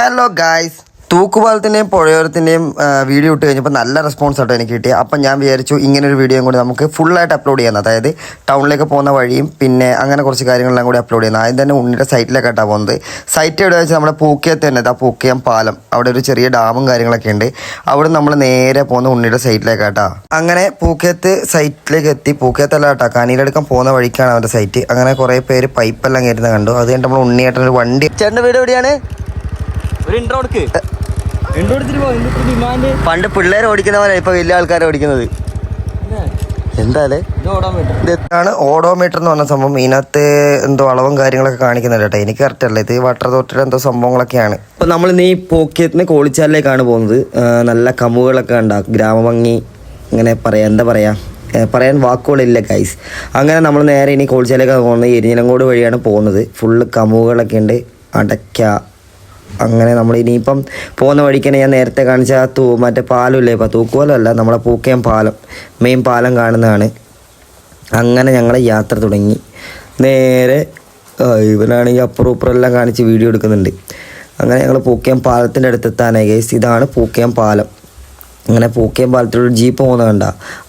Hello guys, തൂക്കുപാലത്തിൻ്റെയും പുഴയോരത്തിൻ്റെയും video ഇട്ട് കഴിഞ്ഞപ്പോൾ നല്ല റെസ്പോൺസ് ആട്ടോ എനിക്ക് കിട്ടിയത്. അപ്പം ഞാൻ വിചാരിച്ചു ഇങ്ങനൊരു വീഡിയോയും കൂടി നമുക്ക് ഫുള്ളായിട്ട് അപ്ലോഡ് ചെയ്യാം. അതായത് ടൗണിലേക്ക് പോകുന്ന വഴിയും പിന്നെ അങ്ങനെ കുറച്ച് കാര്യങ്ങളെല്ലാം കൂടി അപ്ലോഡ് ചെയ്യുന്നത്. ആദ്യം തന്നെ ഉണ്ണിയുടെ സൈറ്റിലേക്കായിട്ടാണ് പോകുന്നത്. സൈറ്റ് എവിടെ വെച്ചാൽ നമ്മുടെ പൂക്കയത്ത് തന്നെ ആ പൂക്കയം പാലം, അവിടെ ഒരു ചെറിയ ഡാമും കാര്യങ്ങളൊക്കെ ഉണ്ട്. അവിടെ നമ്മൾ നേരെ പോകുന്ന ഉണ്ണിയുടെ സൈറ്റിലേക്കാട്ടാ. അങ്ങനെ പൂക്കയത്ത് സൈറ്റിലേക്ക് എത്തി. പൂക്കയത്തല്ല കേട്ടോ, കനിയിലെടുക്കാൻ പോകുന്ന വഴിക്കാണ് അവൻ്റെ സൈറ്റ്. അങ്ങനെ കുറേ പേര് പൈപ്പെല്ലാം കയറ്റുന്ന കണ്ടു. അത് കഴിഞ്ഞിട്ട് നമ്മൾ ഉണ്ണിയായിട്ടൊരു വണ്ടി. ചേട്ടൻ്റെ വീട് എവിടെയാണ്? ഒരു ഇൻട്രോ കൊടുക്ക്. പണ്ട് പിള്ളേർ ഓടിക്കുന്ന പോലെ ഇപ്പൊ വലിയ ആൾക്കാർ ഓടിക്കുന്നത്. എന്തായാലും ഇതാണ് ഓഡോമീറ്റർ എന്ന് പറഞ്ഞ സംഭവം. ഇതിനകത്ത് എന്തോ അളവും കാര്യങ്ങളൊക്കെ കാണിക്കുന്നുണ്ട് കേട്ടോ. എനിക്ക് കറക്റ്റ് അല്ല, ഇത് വാട്ടർ അതോറിറ്റിയുടെ എന്തോ സംഭവങ്ങളൊക്കെയാണ്. ഇപ്പൊ നമ്മൾ ഇന്ന് ഈ പോക്കറ്റിന് കോളിച്ചാലിലേക്കാണ് പോകുന്നത്. നല്ല കമുകളൊക്കെ ഉണ്ടാകും, ഗ്രാമഭംഗി. ഇങ്ങനെ പറയാം, എന്താ പറയാ, പറയാൻ വാക്കുകളില്ല ഗൈസ്. അങ്ങനെ നമ്മൾ നേരെ ഇനി കോളിച്ചാലിലേക്കാണ് പോകുന്നത്. എരിഞ്ഞിലങ്കോട് വഴിയാണ് പോകുന്നത്. ഫുള്ള് കമുകളൊക്കെ ഉണ്ട്, അടയ്ക്ക. അങ്ങനെ നമ്മൾ ഇനിയിപ്പം പോകുന്ന വഴിക്ക് തന്നെ ഞാൻ നേരത്തെ കാണിച്ച മറ്റേ പാലമില്ലേ, ഇപ്പോൾ തൂക്കുപാലമല്ല, നമ്മളെ പൂക്കയം പാലം, മെയിൻ പാലം കാണുന്നതാണ്. അങ്ങനെ ഞങ്ങൾ യാത്ര തുടങ്ങി. നേരെ ഇവനാണെങ്കിൽ അപ്പുറം ഇപ്പുറമെല്ലാം കാണിച്ച് വീഡിയോ എടുക്കുന്നുണ്ട്. അങ്ങനെ ഞങ്ങൾ പൂക്കയം പാലത്തിൻ്റെ അടുത്തെത്താനായി ഗൈസ്. ഇതാണ് പൂക്കയം പാലം. അങ്ങനെ പൂക്കയം പാലത്തിലൊരു ജീപ്പ് പോകുന്നത് കണ്ട.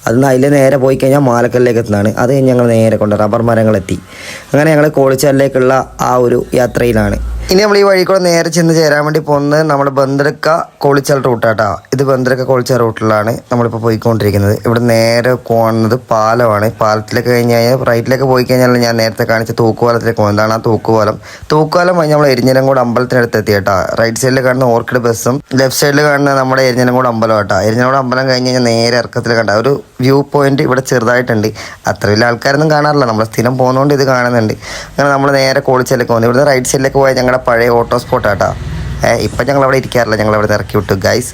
അതിന് അതിൽ നേരെ പോയി കഴിഞ്ഞാൽ മാലക്കല്ലിലേക്ക് എത്തുന്നതാണ്. അത് കഴിഞ്ഞ് ഞങ്ങൾ നേരെ കൊണ്ട് റബ്ബർ മരങ്ങളെത്തി. അങ്ങനെ ഞങ്ങൾ കോളിച്ചാലിലേക്കുള്ള ആ ഒരു യാത്രയിലാണ്. ഇനി നമ്മൾ ഈ വഴി കൂടെ നേരെ ചെന്ന് ചേരാൻ വേണ്ടി പോകുന്നത് നമ്മുടെ ബന്ദരക്ക കോളിച്ചാൽ റൂട്ടാട്ടോ. ഇത് ബന്ദരക്ക കോളിച്ചാൽ റൂട്ടിലാണ് നമ്മളിപ്പോൾ പോയിക്കൊണ്ടിരിക്കുന്നത്. ഇവിടെ നേരെ പോകുന്നത് പാലമാണ്. പാലത്തിലേക്ക് കഴിഞ്ഞ് കഴിഞ്ഞാൽ റൈറ്റിലേക്ക് പോയി കഴിഞ്ഞാൽ ഞാൻ നേരത്തെ കാണിച്ച തൂക്കുപാലത്തിലേക്ക് പോകുന്നതാണ് ആ തൂക്കുപാലം. തൂക്കുപാലം കഴിഞ്ഞ് നമ്മൾ എരിഞ്ഞിലങ്കോട് അമ്പലത്തിനടുത്ത് എത്തി കേട്ടോ. റൈറ്റ് സൈഡിൽ കാണുന്ന ഓർക്കിഡ് ബസ്സും ലെഫ്റ്റ് സൈഡിൽ കാണുന്ന നമ്മുടെ എരിഞ്ഞിലങ്കോട് അമ്പലം കേട്ടോ. എരിഞ്ഞിലങ്കോട് അമ്പലം കഴിഞ്ഞ് കഴിഞ്ഞാൽ നേരെ ഇറക്കത്തിൽ കണ്ട ഒരു വ്യൂ പോയിന്റ് ഇവിടെ ചെറുതായിട്ടുണ്ട്. അത്ര വലിയ ആൾക്കാരൊന്നും കാണാറില്ല, നമ്മൾ സ്ഥിരം പോകുന്നതുകൊണ്ട് ഇത് കാണുന്നുണ്ട്. അങ്ങനെ നമ്മൾ നേരെ കോളിച്ചാലിലേക്ക് പോകുന്നത്. ഇവിടുന്ന് റൈറ്റ് സൈഡിലേക്ക് പോയാൽ ഞങ്ങളുടെ പഴയ ഓട്ടോ സ്പോട്ട് ആട്ടോ. ഇപ്പം ഞങ്ങൾ അവിടെ ഇരിക്കാറില്ല, ഞങ്ങൾ അവിടെ ഇറക്കി വിട്ടു ഗൈസ്.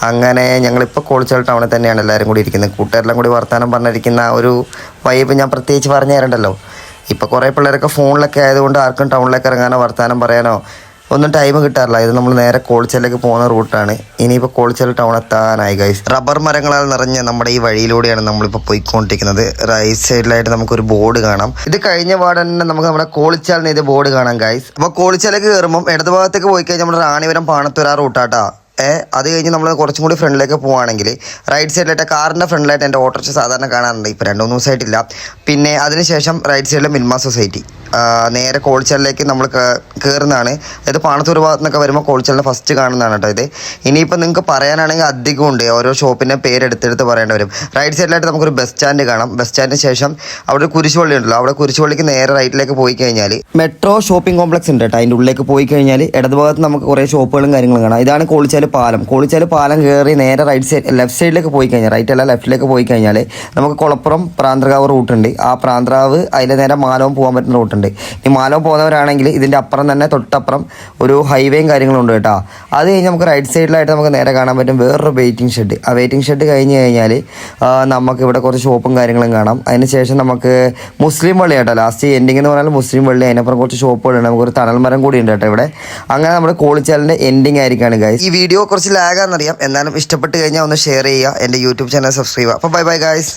അങ്ങനെ ഞങ്ങളിപ്പോൾ കോളിച്ചാൽ ടൗണിൽ തന്നെയാണ് എല്ലാവരും കൂടി ഇരിക്കുന്നത്. കൂട്ടുകാരെല്ലാം കൂടി വർത്തമാനം പറഞ്ഞിരിക്കുന്ന ഒരു വൈബ് ഞാൻ പ്രത്യേകിച്ച് പറഞ്ഞു തരണ്ടല്ലോ. ഇപ്പോൾ കുറേ പിള്ളേരൊക്കെ ഫോണിലൊക്കെ ആയതുകൊണ്ട് ആർക്കും ടൗണിലേക്ക് ഇറങ്ങാനോ വർത്തമാനം പറയാനോ ഒന്നും ടൈം കിട്ടാറില്ല. ഇത് നമ്മൾ നേരെ കോളിച്ചാലിലേക്ക് പോകുന്ന റൂട്ടാണ്. ഇനിയിപ്പോൾ കോളിച്ചാൽ ടൗൺ എത്താനായി ഗൈസ്. റബ്ബർ മരങ്ങളാൽ നിറഞ്ഞ നമ്മുടെ ഈ വഴിയിലൂടെയാണ് നമ്മളിപ്പോൾ പോയിക്കൊണ്ടിരിക്കുന്നത്. റൈറ്റ് സൈഡിലായിട്ട് നമുക്കൊരു ബോർഡ് കാണാം. ഇത് കഴിഞ്ഞ പാടെ തന്നെ നമുക്ക് നമ്മുടെ കോളിച്ചാലിന് ഇത് ബോർഡ് കാണാം ഗൈസ്. അപ്പോൾ കോളിച്ചാലേക്ക് കയറുമ്പം ഇടതുഭാഗത്തേക്ക് പോയി കഴിഞ്ഞാൽ നമ്മുടെ റാണിപുരം പാണത്തൂർ ആ റൂട്ടാട്ടാ. അത് കഴിഞ്ഞ് നമ്മൾ കുറച്ചും കൂടി ഫ്രണ്ടിലേക്ക് പോവുകയാണെങ്കിൽ റൈറ്റ് സൈഡിലായിട്ട് കാറിൻ്റെ ഫ്രണ്ടിലായിട്ട് എൻ്റെ ഓട്ടോറിക്ഷ സാധാരണ കാണാറുണ്ട്. ഇപ്പോൾ 2-3 ദിവസമായിട്ടില്ല. പിന്നെ അതിനുശേഷം റൈറ്റ് സൈഡിൽ മിൽമ സൊസൈറ്റി. നേരെ കോളിച്ചാലിലേക്ക് നമ്മൾ കയറുന്നതാണ്. അതായത് പാണത്തൂർ ഭാഗത്ത് നിന്നൊക്കെ വരുമ്പോൾ കോളിച്ചാലിൻ്റെ ഫസ്റ്റ് കാണുന്നതാണ് കേട്ടോ ഇത്. ഇനിയിപ്പോൾ നിങ്ങൾക്ക് പറയാനാണെങ്കിൽ അധികമുണ്ട്, ഓരോ ഷോപ്പിൻ്റെ പേരെടുത്തെടുത്ത് പറയേണ്ടി വരും. റൈറ്റ് സൈഡിലായിട്ട് നമുക്കൊരു ബസ് സ്റ്റാൻഡ് കാണാം. ബസ് സ്റ്റാൻഡിന് ശേഷം അവിടെ ഒരു കുരിശുപള്ളി ഉണ്ടല്ലോ, അവിടെ കുരിശുപള്ളിക്ക് നേരെ റൈറ്റിലേക്ക് പോയി കഴിഞ്ഞാൽ മെട്രോ ഷോപ്പിംഗ് കോംപ്ലക്സ് ഉണ്ട് കേട്ടോ. അതിൻ്റെ ഉള്ളിലേക്ക് പോയി കഴിഞ്ഞാൽ ഇടതുഭാഗത്ത് നമുക്ക് കുറേ ഷോപ്പുകളും കാര്യങ്ങളും കാണാം. ഇതാണ് കോളിച്ചാൽ പാലം. കോളിച്ചാൽ പാലം കയറി നേരെ ലെഫ്റ്റ് സൈഡിലേക്ക് പോയി കഴിഞ്ഞാൽ, റൈറ്റ് അല്ല ലെഫ്റ്റിലേക്ക് പോയി കഴിഞ്ഞാൽ നമുക്ക് കുളപ്പുറം പ്രാന്തകാവ് റൂട്ടുണ്ട്. ആ പ്രാന്തകാവ് അതിൽ നേരെ മാലവും പോകാൻ പറ്റുന്ന റൂട്ടുണ്ട്. ഈ മാലവും പോകുന്നവരാണെങ്കിൽ ഇതിൻ്റെ അപ്പുറം തന്നെ തൊട്ടപ്പുറം ഒരു ഹൈവേയും കാര്യങ്ങളും ഉണ്ട് കേട്ടോ. അത് കഴിഞ്ഞ് നമുക്ക് റൈറ്റ് സൈഡിലായിട്ട് നമുക്ക് നേരെ കാണാൻ പറ്റും വേറൊരു വെയിറ്റിംഗ് ഷെഡ്. ആ വെയിറ്റിംഗ് ഷെഡ് കഴിഞ്ഞ് കഴിഞ്ഞാൽ നമുക്ക് ഇവിടെ കുറച്ച് ഷോപ്പും കാര്യങ്ങളും കാണാം. അതിന് ശേഷം നമുക്ക് മുസ്ലിം പള്ളി കേട്ടോ, ലാസ്റ്റ് എൻഡിങ് എന്ന് പറഞ്ഞാൽ മുസ്ലിം പള്ളി. അതിനപ്പുറം കുറച്ച് ഷോപ്പുകളുണ്ട്. നമുക്കൊരു തണൽ മരം കൂടി ഉണ്ട് കേട്ടോ ഇവിടെ. അങ്ങനെ നമ്മുടെ കോളിച്ചാലിൻ്റെ എൻഡിങ് ആയിരിക്കാണ് ഗൈസ്. ഈ വീഡിയോ കുറച്ച് ലാഗാണെന്നറിയാം, എന്നാലും ഇഷ്ടപ്പെട്ട് കഴിഞ്ഞാൽ ഒന്ന് ഷെയർ ചെയ്യുക. എൻ്റെ യൂട്യൂബ് ചാനൽ സബ്സ്ക്രൈബ് ചെയ്യുക. അപ്പോൾ ബൈ ബൈ ഗൈസ്.